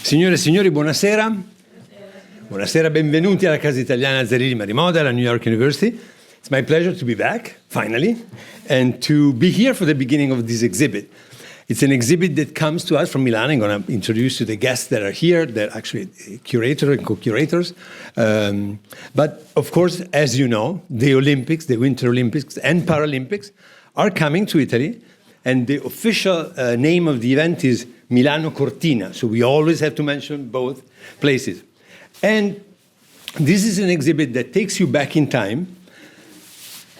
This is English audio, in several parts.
Signore e signori, buonasera. Buonasera, benvenuti alla casa italiana zerilli-marimò della New York University. It's my pleasure to be back, finally, and to be here for the beginning of this exhibit. It's an exhibit that comes to us from Milan. I'm going to introduce you the guests that are here. They're actually curators and co-curators. But, of course, as you know, the Olympics, the Winter Olympics and Paralympics are coming to Italy. And the official name of the event is Milan and Cortina. So we always have to mention both places. And this is an exhibit that takes you back in time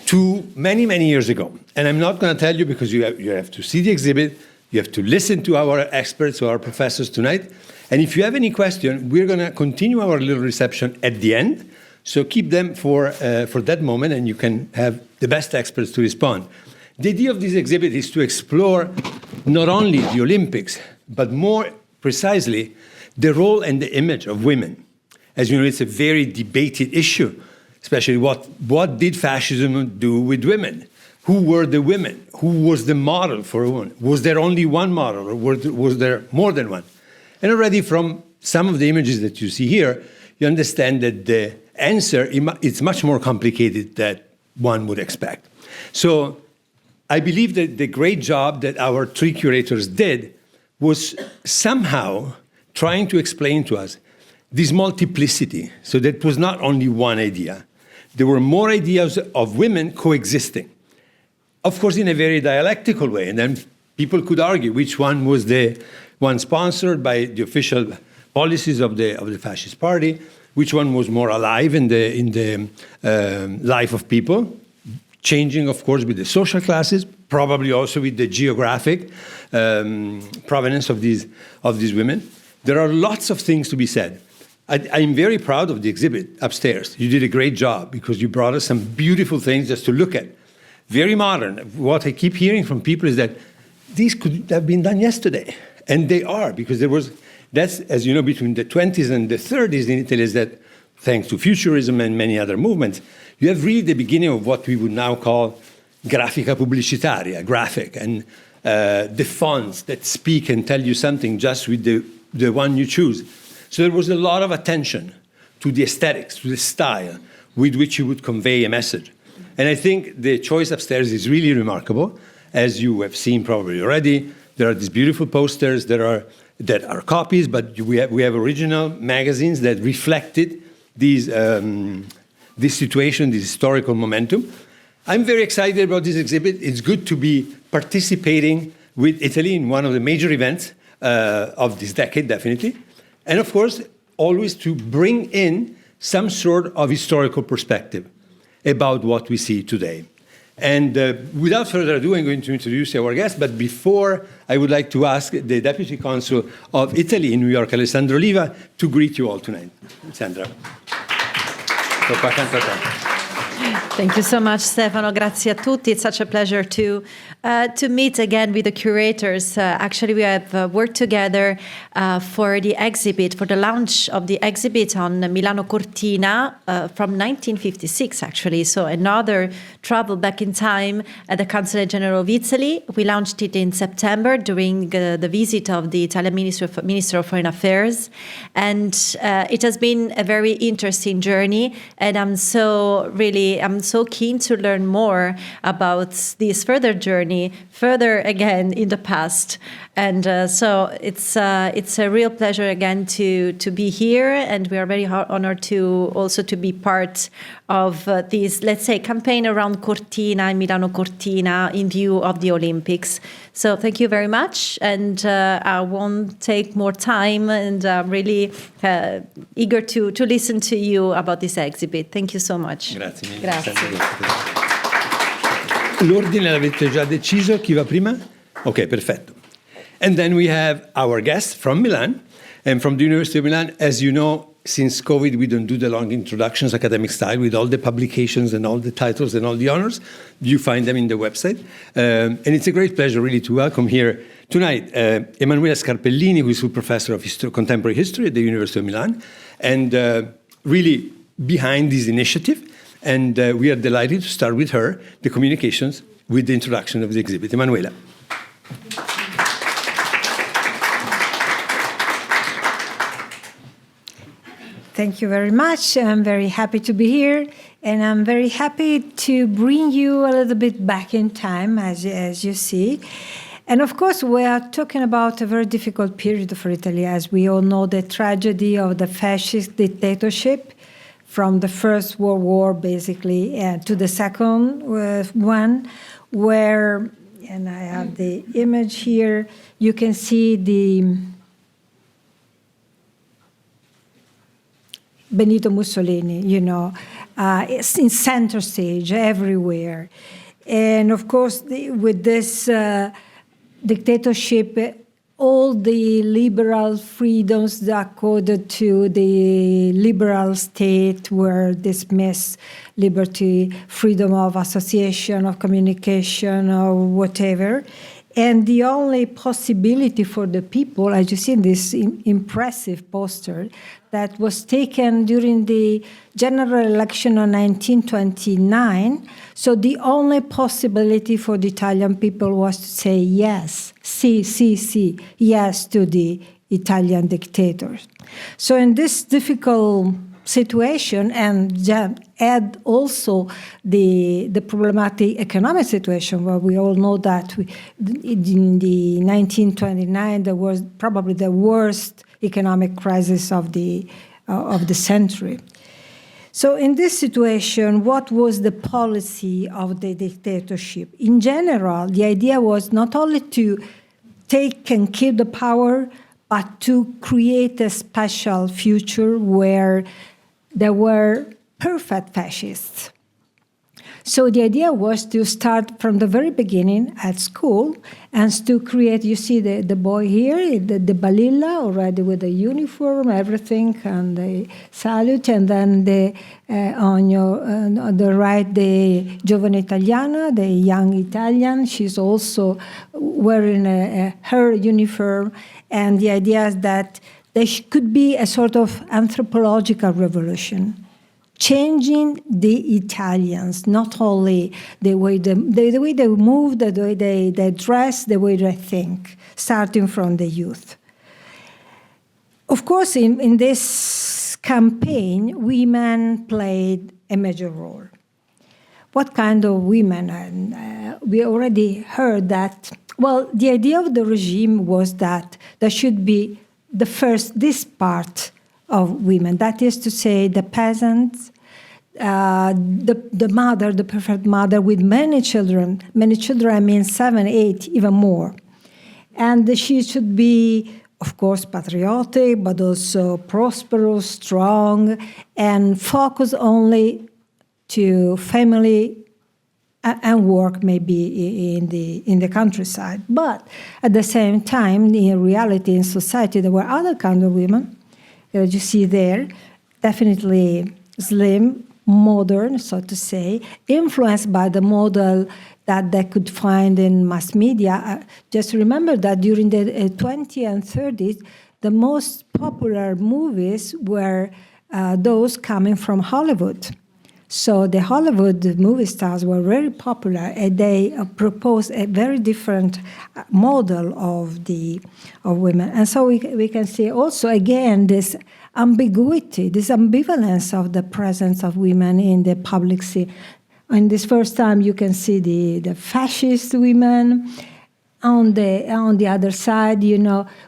to many, many years ago. And I'm not going to tell you because you have to see the exhibit. You have to listen to our experts or our professors tonight. And if you have any question, we're going to continue our little reception at the end. So keep them for that moment, and you can have the best experts to respond. The idea of this exhibit is to explore not only the Olympics, but more precisely, the role and the image of women. As you know, it's a very debated issue, especially what did fascism do with women? Who were the women? Who was the model for a woman? Was there only one model, or was there more than one? And already from some of the images that you see here, you understand that the answer is much more complicated than one would expect. So I believe that the great job that our three curators did was somehow trying to explain to us this multiplicity. So that was not only one idea. There were more ideas of women coexisting. Of course, in a very dialectical way. And then people could argue which one was the one sponsored by the official policies of the fascist party, which one was more alive in the life of people, changing, of course, with the social classes, probably also with the geographic provenance of these women. There are lots of things to be said. I'm very proud of the exhibit upstairs. You did a great job because you brought us some beautiful things just to look at. Very modern. What I keep hearing from people is that these could have been done yesterday. And they are, because that's, as you know, between the 20s and the 30s in Italy is that, thanks to futurism and many other movements, you have really the beginning of what we would now call grafica pubblicitaria, graphic, and the fonts that speak and tell you something just with the one you choose. So there was a lot of attention to the aesthetics, to the style with which you would convey a message. And I think the choice upstairs is really remarkable. As you have seen probably already, there are these beautiful posters that are copies, but we have original magazines that reflected this situation, this historical momentum. I'm very excited about this exhibit. It's good to be participating with Italy in one of the major events of this decade, definitely. And of course, always to bring in some sort of historical perspective about what we see today. And without further ado, I'm going to introduce our guest. But before, I would like to ask the Deputy Consul of Italy in New York, Alessandro Oliva, to greet you all tonight. Sandra. Thank you so much, Stefano. Grazie a tutti. It's such a pleasure to meet again with the curators. Actually, we have worked together for the exhibit, for the launch of the exhibit on Milano Cortina from 1956, actually. So another travel back in time at the Consulate General of Italy. We launched it in September during the visit of the Italian Minister of Foreign Affairs. And it has been a very interesting journey. And I'm so keen to learn more about this further journey, further again in the past. And so it's a real pleasure again to be here, and we are very honored to also to be part of this, let's say, campaign around Cortina, Milano Cortina, in view of the Olympics. So thank you very much, and I won't take more time, and I'm really eager to listen to you about this exhibit. Thank you so much. Grazie mille. Grazie. L'ordine l'avete già deciso? Chi va prima? Ok, perfetto. And then we have our guests from Milan and from the University of Milan. As you know, since COVID, we don't do the long introductions, academic style, with all the publications and all the titles and all the honors. You find them in the website. And it's a great pleasure, really, to welcome here tonight Emanuela Scarpellini, who is a professor of contemporary history at the University of Milan, and really behind this initiative. And we are delighted to start with her, the communications with the introduction of the exhibit. Emanuela. Thank you very much. I'm very happy to be here, and I'm very happy to bring you a little bit back in time, as you see. And of course, we are talking about a very difficult period for Italy, as we all know the tragedy of the fascist dictatorship from the First World War, basically, to the second one, where, and I have the image here, you can see the Benito Mussolini, it's in center stage everywhere. And of course, with this dictatorship, all the liberal freedoms that accorded to the liberal state were dismissed: liberty, freedom of association, of communication, or whatever. And the only possibility for the people, as you see in this impressive poster, that was taken during the general election of 1929. So the only possibility for the Italian people was to say yes, sì, yes to the Italian dictators. So in this difficult situation, and add also the problematic economic situation, where we all know that in the 1929 there was probably the worst economic crisis of the century. So in this situation, what was the policy of the dictatorship? In general, the idea was not only to take and keep the power, but to create a special future where there were perfect fascists. So the idea was to start from the very beginning at school and to create, you see the boy here, the balilla already with the uniform, everything, and the salute, and then on the right, the giovane italiana, the young Italian. She's also wearing her uniform, and the idea is that there could be a sort of anthropological revolution, changing the Italians, not only the way they move, the way they dress, the way they think, starting from the youth. Of course, in this campaign, women played a major role. What kind of women? And we already heard that, well, the idea of the regime was that there should be this part of women, that is to say, the peasants, the mother, the perfect mother with many children, I mean 7, 8, even more. And she should be, of course, patriotic, but also prosperous, strong, and focus only to family and work maybe in the countryside. But at the same time, in reality, in society, there were other kind of women. You see there, definitely slim, modern, so to say, influenced by the model that they could find in mass media. Just remember that during the 20s and 30s, the most popular movies were those coming from Hollywood. So the Hollywood movie stars were very popular, and they proposed a very different model of women. And so we can see also, again, this ambiguity, this ambivalence of the presence of women in the public scene. In this first time, you can see the fascist women. On the other side,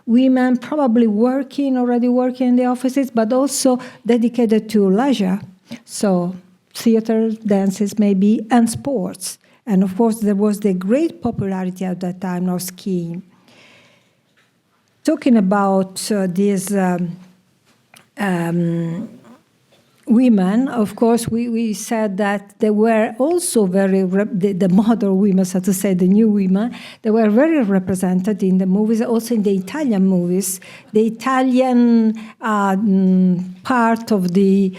women probably already working in the offices, but also dedicated to leisure. So theater, dances maybe, and sports. And of course, there was the great popularity at that time of skiing. Talking about these women, of course, we said that they were also the modern women, so to say, the new women, they were very represented in the movies, also in the Italian movies. The Italian part of the,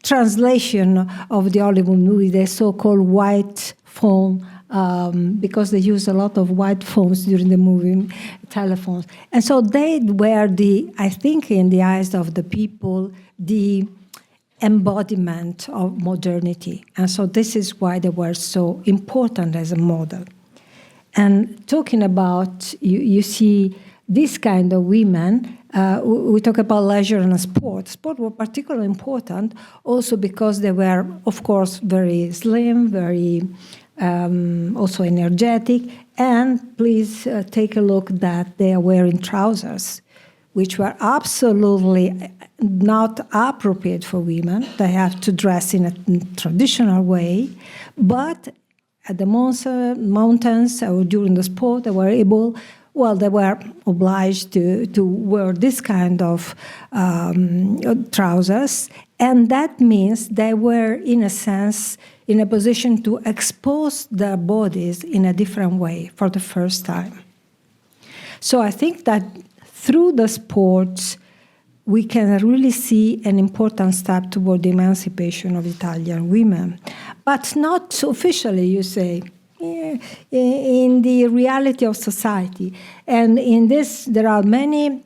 translation of the Hollywood movie, the so-called white phone, because they use a lot of white phones during the movie, telephones. And so they were I think in the eyes of the people, the embodiment of modernity. And so this is why they were so important as a model. And talking about, you see this kind of women, we talk about leisure and sport. Sport were particularly important also because they were, of course, very slim, very also energetic. And please take a look that they are wearing trousers, which were absolutely not appropriate for women. They have to dress in a traditional way. But at the mountains or during the sport, they were obliged to wear this kind of trousers. And that means they were, in a sense, in a position to expose their bodies in a different way for the first time. So I think that through the sports, we can really see an important step toward the emancipation of Italian women. But not officially, you say, in the reality of society. And in this, there are many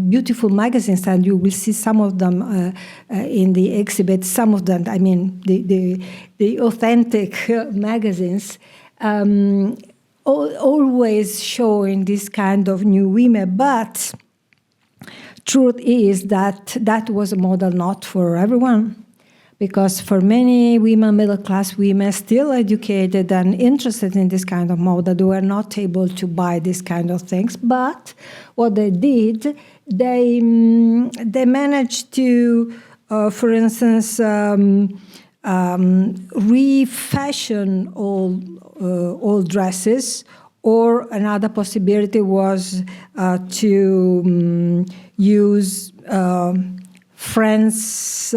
beautiful magazines, and you will see some of them in the exhibit. Some of them, I mean, the authentic magazines, always showing this kind of new women. But truth is that that was a model not for everyone. Because for many women, middle-class women, still educated and interested in this kind of model, they were not able to buy this kind of things. But what they did, they managed to, for instance, refashion all dresses. Or another possibility was to use friends'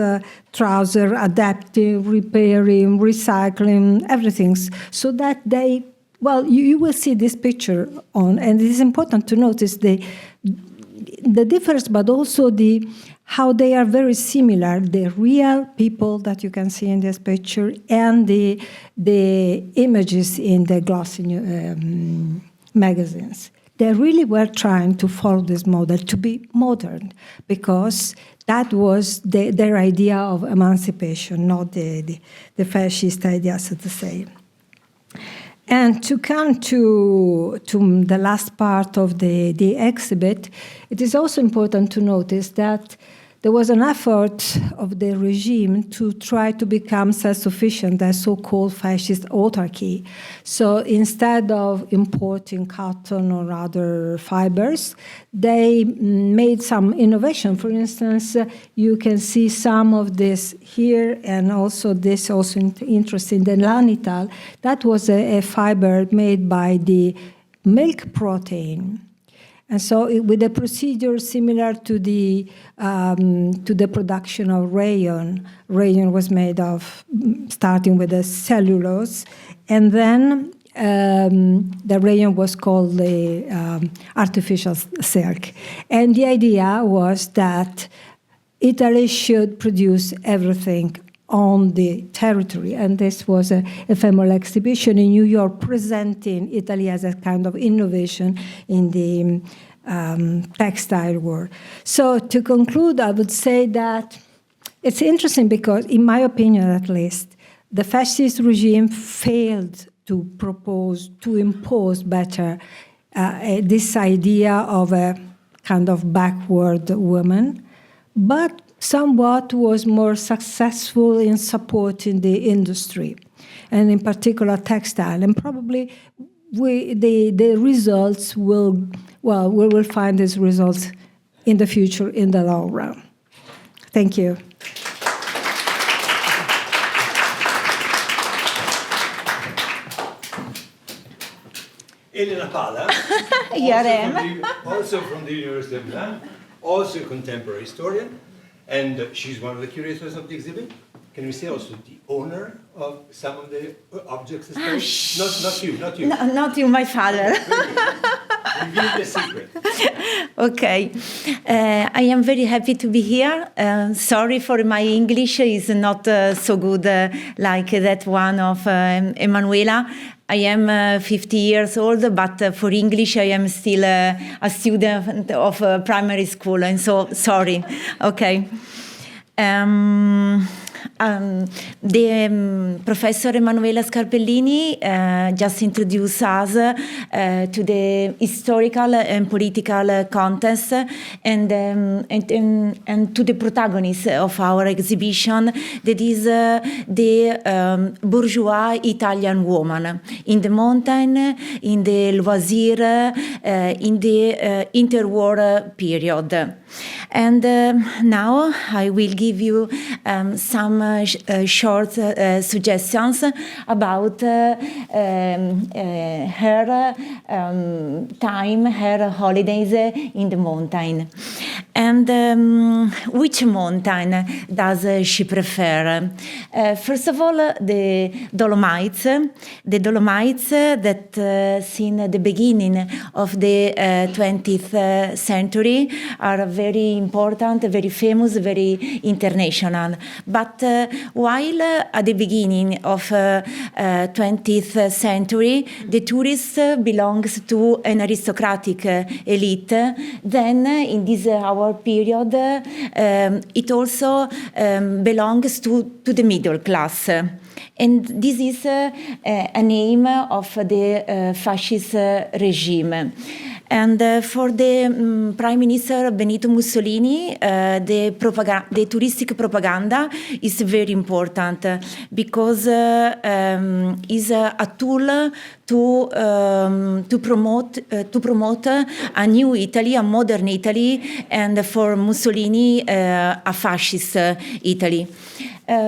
trouser, adapting, repairing, recycling, everything. So that they, well, you will see this picture on, and it is important to notice the difference, but also how they are very similar, the real people that you can see in this picture and the images in the glossy magazines. They really were trying to follow this model, to be modern, because that was their idea of emancipation, not the fascist idea, so to say. And to come to the last part of the exhibit, it is also important to notice that there was an effort of the regime to try to become self-sufficient, the so-called fascist autarky. So instead of importing cotton or other fibers, they made some innovation. For instance, you can see some of this here, and also this also interesting, the lanital. That was a fiber made by the milk protein. And so with a procedure similar to the production of rayon. Rayon was made of, starting with the cellulose, and then the rayon was called the artificial silk. And the idea was that Italy should produce everything on the territory. And this was a ephemeral exhibition in New York presenting Italy as a kind of innovation in the textile world. So to conclude, I would say that it's interesting because, in my opinion at least, the fascist regime failed to impose better this idea of a kind of backward woman, but somewhat was more successful in supporting the industry, and in particular textile. And probably the results we will find these results in the future, in the long run. Thank you. Elena Pala, also from the University of Milan, also a contemporary historian, and she's one of the curators of the exhibit. Can we say also the owner of some of the objects displayed? Not you. No, not you, my father. Reveal the secret. Okay. I am very happy to be here. Sorry for my English is not so good like that one of Emanuela. I am 50 years old, but for English I am still a student of primary school, and so sorry. Okay. Professor Emanuela Scarpellini just introduced us to the historical and political context and to the protagonist of our exhibition, that is the bourgeois Italian woman in the mountain, in the loisir, in the interwar period. And now I will give you some short suggestions about her time, her holidays in the mountain. And which mountain does she prefer? First of all, the Dolomites. The Dolomites that since the beginning of the 20th century are very important, very famous, very international. But while at the beginning of 20th century, the tourist belongs to an aristocratic elite, then in this our period, it also belongs to the middle class. And this is a name of the fascist regime. And for the Prime Minister Benito Mussolini, the touristic propaganda is very important because is a tool to promote a new Italy, a modern Italy, and for Mussolini, a fascist Italy.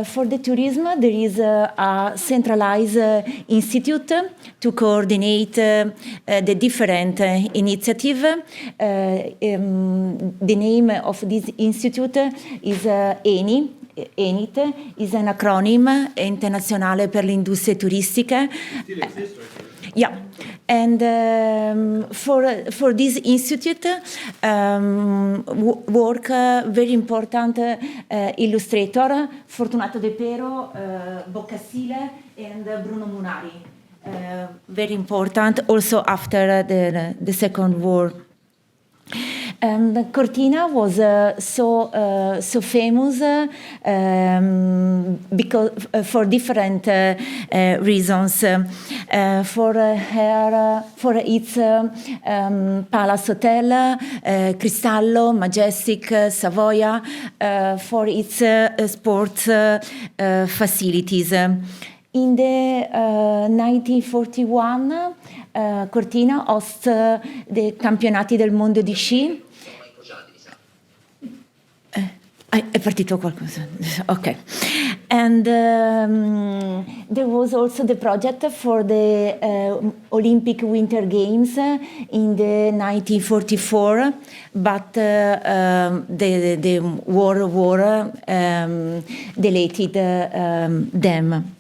For the tourism, there is a centralized institute to coordinate the different initiatives. The name of this institute is ENI. ENIT is an acronym, Internazionale per le Industrie Turistiche. Yeah, and for this institute work very important illustrator Fortunato De Pero, Boccasile, and Bruno Munari. Very important also after the Second War. And Cortina was so famous because for different reasons. For its Palace Hotel, Cristallo, Majestic, Savoia, for its sports facilities. In the 1941, Cortina hosts the Campionati del Mondo di Sci. È partito qualcosa. Okay. And there was also the project for the Olympic Winter Games in the 1944, but the war deleted them.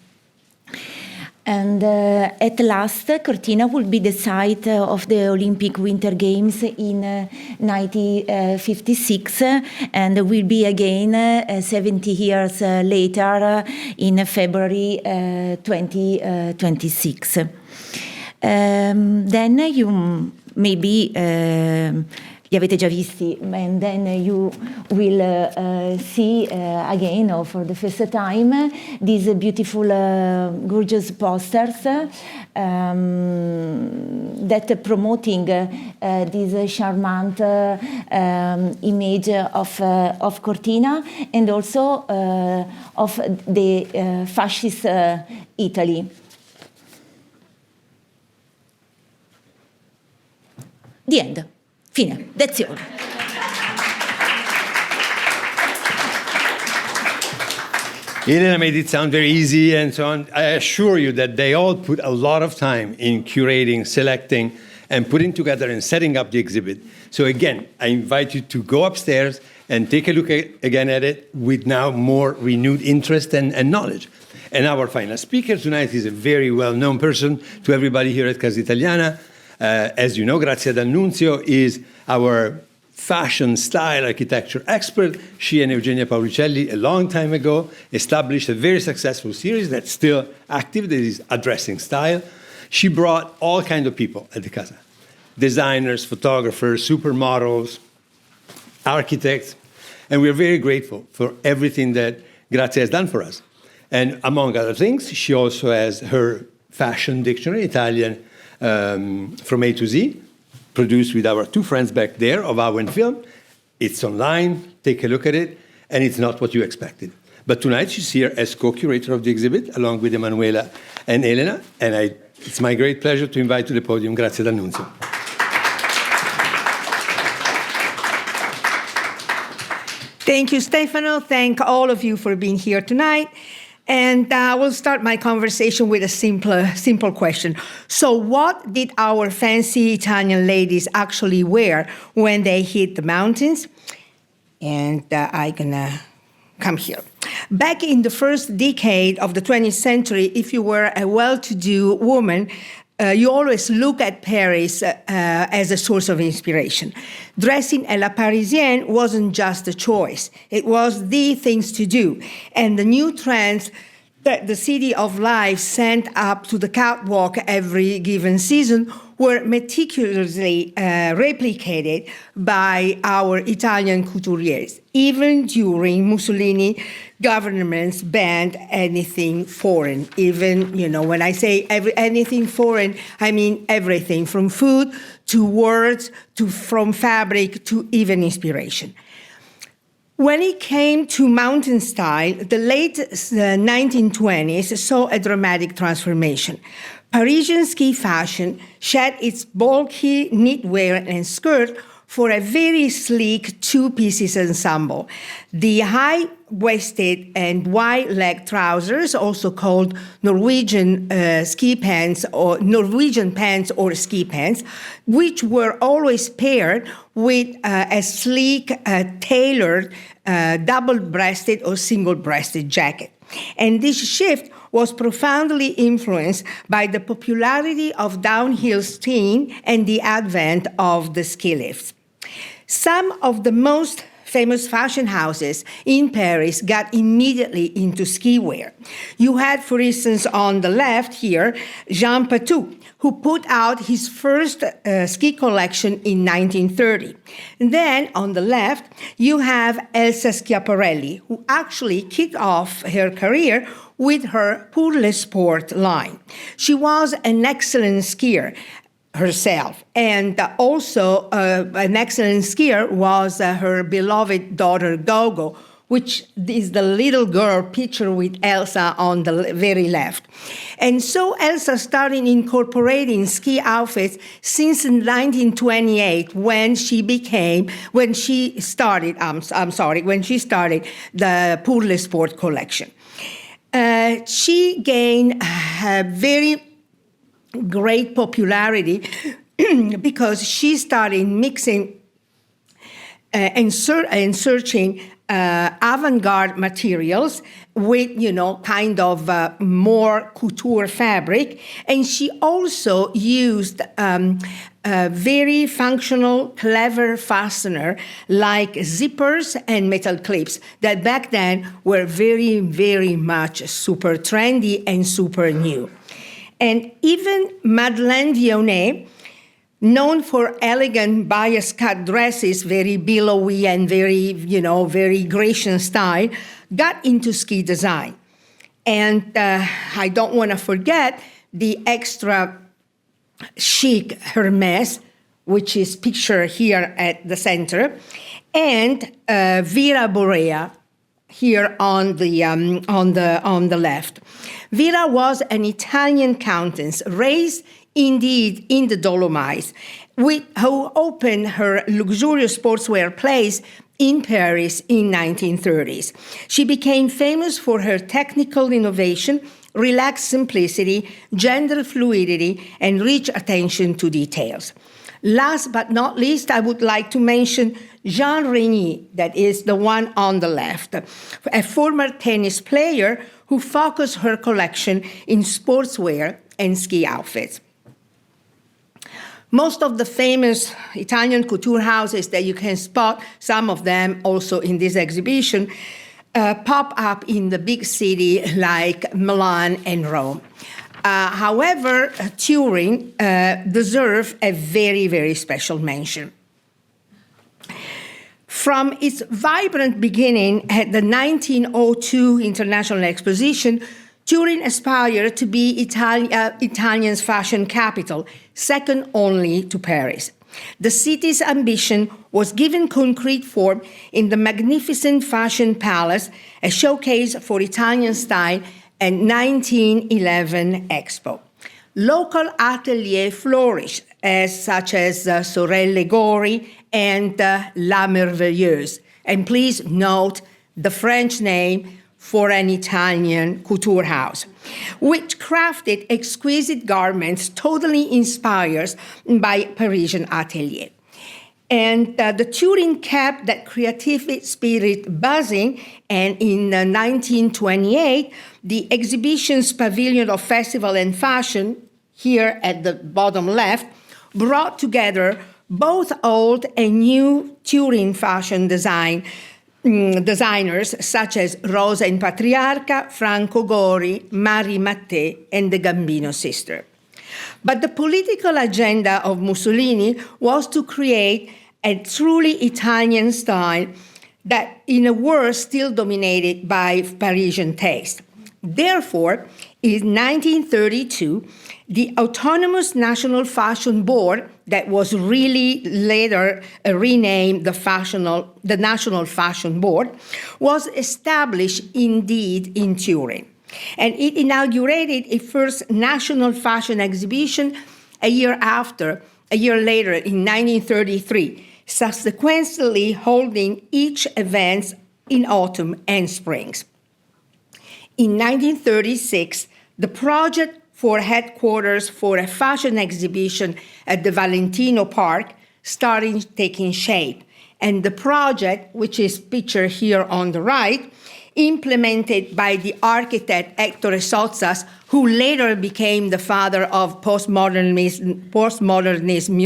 And at last, Cortina will be the site of the Olympic Winter Games in 1956, and will be again 70 years later in February 2026. Then you maybe li avete già visti, and then you will see again, or for the first time, these beautiful, gorgeous posters that promoting this charmant image of Cortina, and also of the fascist Italy. The end. Fine. That's all. Elena made it sound very easy and so on. I assure you that they all put a lot of time in curating, selecting, and putting together and setting up the exhibit. So again, I invite you to go upstairs and take a look again at it with now more renewed interest and knowledge. And our final speaker tonight is a very well-known person to everybody here at Casa Italiana. As you know, Grazia D'Annunzio is our fashion style architecture expert. She and Eugenia Paolucelli, a long time ago, established a very successful series that's still active, that is Addressing Style. She brought all kinds of people at the Casa. Designers, photographers, supermodels, architects. And we're very grateful for everything that Grazia has done for us. And among other things, she also has her fashion dictionary, Italian from A to Z, produced with our two friends back there of Our Film. It's online, take a look at it, and it's not what you expected. But tonight she's here as co-curator of the exhibit, along with Emanuela and Elena, and it's my great pleasure to invite to the podium Grazia D'Annunzio. Thank you, Stefano. Thank all of you for being here tonight. And I will start my conversation with a simple question. So what did our fancy Italian ladies actually wear when they hit the mountains? And I'm going to come here. Back in the first decade of the 20th century, if you were a well-to-do woman, you always look at Paris as a source of inspiration. Dressing à la Parisienne wasn't just a choice. It was the things to do. And the new trends that the City of Life sent up to the catwalk every given season were meticulously replicated by our Italian couturiers, even during Mussolini governments banned anything foreign. Even, when I say anything foreign, I mean everything, from food to words, from fabric to even inspiration. When it came to mountain style, the late 1920s saw a dramatic transformation. Parisian ski fashion shed its bulky knitwear and skirt for a very sleek two-pieces ensemble. The high-waisted and wide-leg trousers, also called Norwegian ski pants or Norwegian pants or ski pants, which were always paired with a sleek, tailored, double-breasted or single-breasted jacket. And this shift was profoundly influenced by the popularity of downhill skiing and the advent of the ski lifts. Some of the most famous fashion houses in Paris got immediately into ski wear. You had, for instance, on the left here, Jean Patou, who put out his first ski collection in 1930. And then on the left, you have Elsa Schiaparelli, who actually kicked off her career with her Pour le Sport line. She was an excellent skier herself, and also an excellent skier was her beloved daughter Gogo, which is the little girl pictured with Elsa on the very left. And so Elsa started incorporating ski outfits since 1928 when she started the Pour le Sport collection. She gained very great popularity because she started mixing and searching avant-garde materials with, kind of more couture fabric. And she also used very functional, clever fastener like zippers and metal clips that back then were very, very much super trendy and super new. And even Madeleine Vionnet, known for elegant bias-cut dresses, very billowy and very, very Grecian style, got into ski design. And I don't want to forget the extra chic Hermes, which is pictured here at the center, and Vera Borea here on the left. Vera was an Italian countess raised indeed in the Dolomites, who opened her luxurious sportswear place in Paris in 1930s. She became famous for her technical innovation, relaxed simplicity, gender fluidity, and rich attention to details. Last but not least, I would like to mention Jean Régnier, that is the one on the left, a former tennis player who focused her collection in sportswear and ski outfits. Most of the famous Italian couture houses that you can spot, some of them also in this exhibition, pop up in the big city like Milan and Rome. However, Turin deserves a very, very special mention. From its vibrant beginning at the 1902 International Exposition, Turin aspired to be Italian's fashion capital, second only to Paris. The city's ambition was given concrete form in the magnificent Fashion Palace, a showcase for Italian style at 1911 Expo. Local ateliers flourished, such as Sorelle Gori and La Merveilleuse. And please note the French name for an Italian couture house, which crafted exquisite garments totally inspired by Parisian atelier. And the Turin kept that creative spirit buzzing, and in 1928, the exhibition's Pavilion of Festival and Fashion, here at the bottom left, brought together both old and new Turin fashion designers such as Rosa in Patriarca, Franco Gori, Marie Mattei, and the Gambino sister. But the political agenda of Mussolini was to create a truly Italian style that, in a world still dominated by Parisian taste. Therefore, in 1932, the Autonomous National Fashion Board, that was really later renamed the National Fashion Board, was established indeed in Turin. And it inaugurated its first national fashion exhibition a year later, in 1933, subsequently holding each event in autumn and springs. In 1936, the project for headquarters for a fashion exhibition at the Valentino Park started taking shape. And the project, which is pictured here on the right, implemented by the architect Ettore Sozzas, who later became the father of postmodernist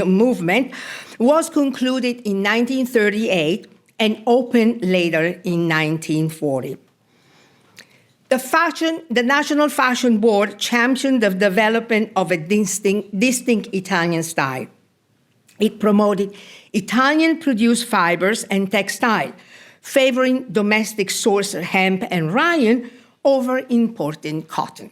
movement, was concluded in 1938 and opened later in 1940. The National Fashion Board championed the development of a distinct Italian style. It promoted Italian-produced fibers and textile, favoring domestic source hemp and rayon over imported cotton.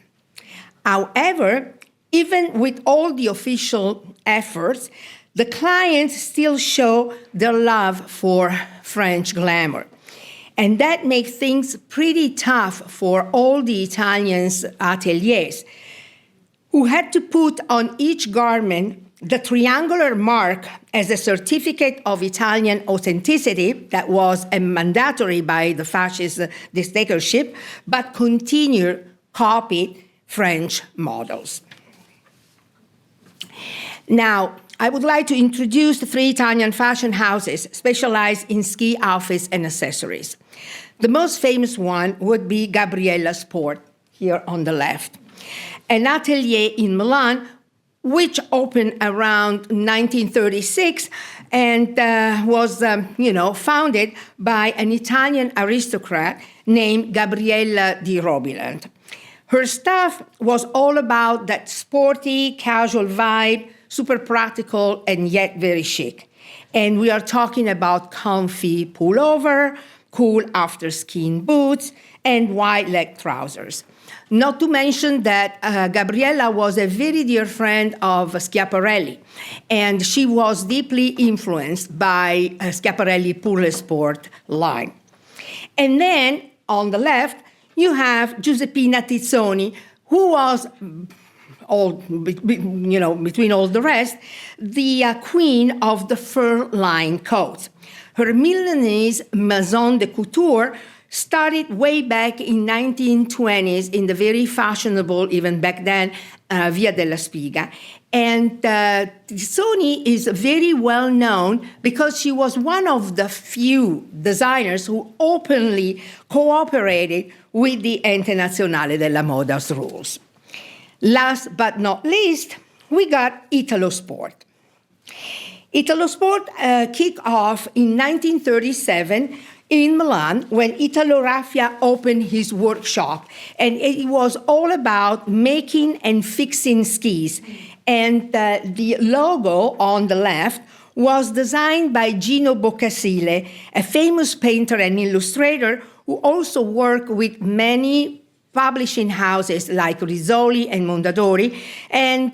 However, even with all the official efforts, the clients still show their love for French glamour. And that makes things pretty tough for all the Italians' ateliers, who had to put on each garment the triangular mark as a certificate of Italian authenticity that was mandatory by the fascist dictatorship, but copied French models. Now, I would like to introduce the 3 Italian fashion houses specialized in ski outfits and accessories. The most famous one would be Gabriella Sport, here on the left, an atelier in Milan which opened around 1936 and was founded by an Italian aristocrat named Gabriella di Robilant. Her stuff was all about that sporty, casual vibe, super practical, and yet very chic. And we are talking about comfy pullover, cool after-skiing boots, and wide-leg trousers. Not to mention that Gabriella was a very dear friend of Schiaparelli, and she was deeply influenced by Schiaparelli Pour le Sport line. And then, on the left, you have Giuseppina Tizzoni, who was, between all the rest, the queen of the fur-lined coats. Her Milanese Maison de Couture started way back in 1920s in the very fashionable, even back then, Via della Spiga. And Tizzoni is very well known because she was one of the few designers who openly cooperated with the Internazionale della Moda's rules. Last but not least, we got Italo Sport. Italo Sport kicked off in 1937 in Milan when Italo Raffia opened his workshop. And it was all about making and fixing skis. And the logo on the left was designed by Gino Boccasile, a famous painter and illustrator who also worked with many publishing houses like Rizzoli and Mondadori, and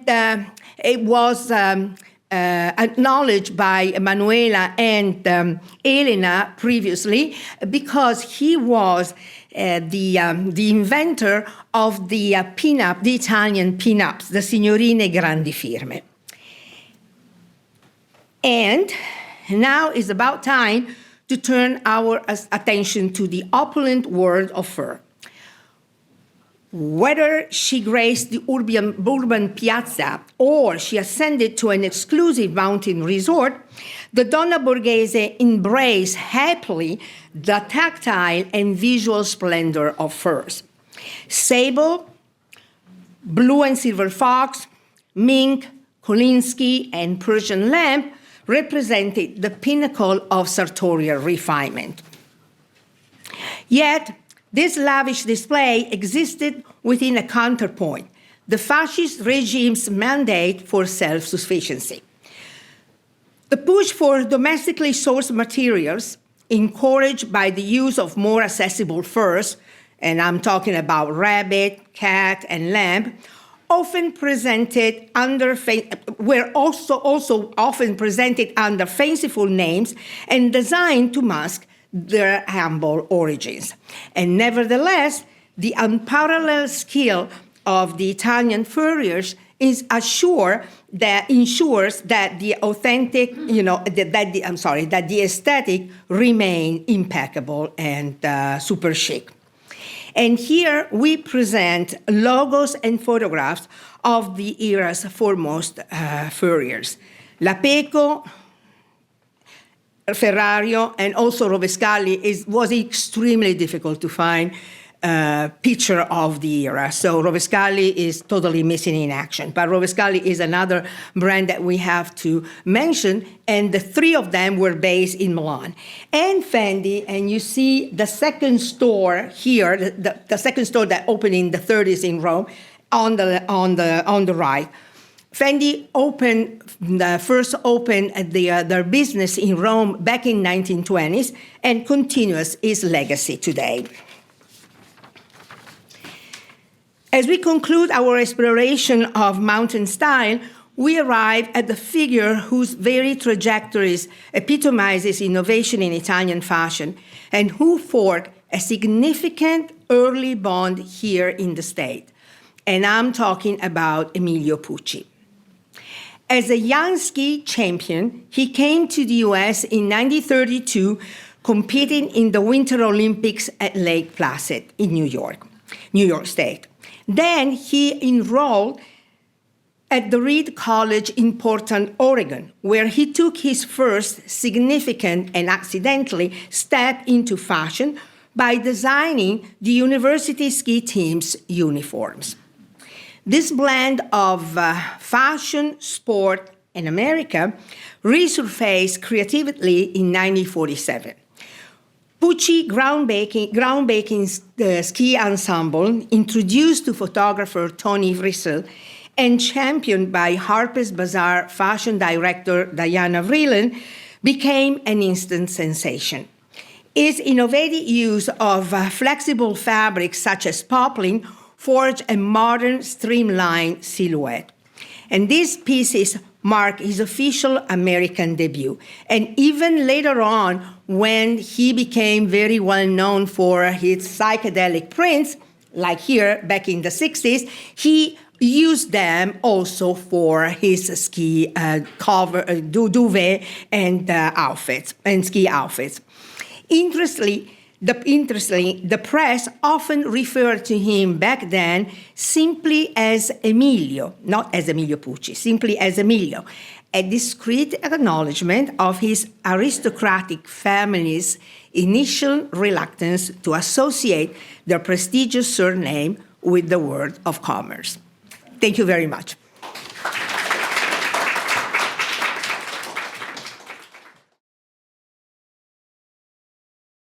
it was acknowledged by Emanuela and Elena previously because he was the inventor of the pin-up, the Italian pin-ups, the signorine grandi firme. And now is about time to turn our attention to the opulent world of fur. Whether she graced the urban piazza or she ascended to an exclusive mountain resort, the donna borghese embraced happily the tactile and visual splendor of furs. Sable, blue and silver fox, mink, Kolinsky, and Persian lamb represented the pinnacle of sartorial refinement. Yet, this lavish display existed within a counterpoint, the fascist regime's mandate for self-sufficiency. The push for domestically sourced materials, encouraged by the use of more accessible furs, and I'm talking about rabbit, cat, and lamb, were also often presented under fanciful names and designed to mask their humble origins. And nevertheless, the unparalleled skill of the Italian furriers ensures that the authentic, that the aesthetic remain impeccable and super chic. And here we present logos and photographs of the era's foremost furriers. Lapeco, Ferrario, and also Rovescalli was extremely difficult to find picture of the era. So Rovescalli is totally missing in action. But Rovescalli is another brand that we have to mention, and the three of them were based in Milan. And Fendi, and you see the second store here, the second store that opened in the 30s in Rome, on the right. Fendi first opened their business in Rome back in 1920s and continues its legacy today. As we conclude our exploration of mountain style, we arrive at the figure whose very trajectories epitomizes innovation in Italian fashion and who forged a significant early bond here in the state. And I'm talking about Emilio Pucci. As a young ski champion, he came to the US in 1932, competing in the Winter Olympics at Lake Placid in New York State. Then he enrolled at the Reed College in Portland, Oregon, where he took his first significant and accidentally step into fashion by designing the university ski team's uniforms. This blend of fashion, sport, and America resurfaced creatively in 1947. Pucci groundbreaking ski ensemble, introduced to photographer Tony Vrissel and championed by Harper's Bazaar fashion director Diana Vreeland, became an instant sensation. Its innovative use of flexible fabrics such as poplin forged a modern, streamlined silhouette. And these pieces mark his official American debut. And even later on, when he became very well known for his psychedelic prints, like here back in the 60s, he used them also for his ski cover, duvet and outfits, and ski outfits. Interestingly, the press often referred to him back then simply as Emilio, not as Emilio Pucci, simply as Emilio, a discreet acknowledgement of his aristocratic family's initial reluctance to associate their prestigious surname with the world of commerce. Thank you very much.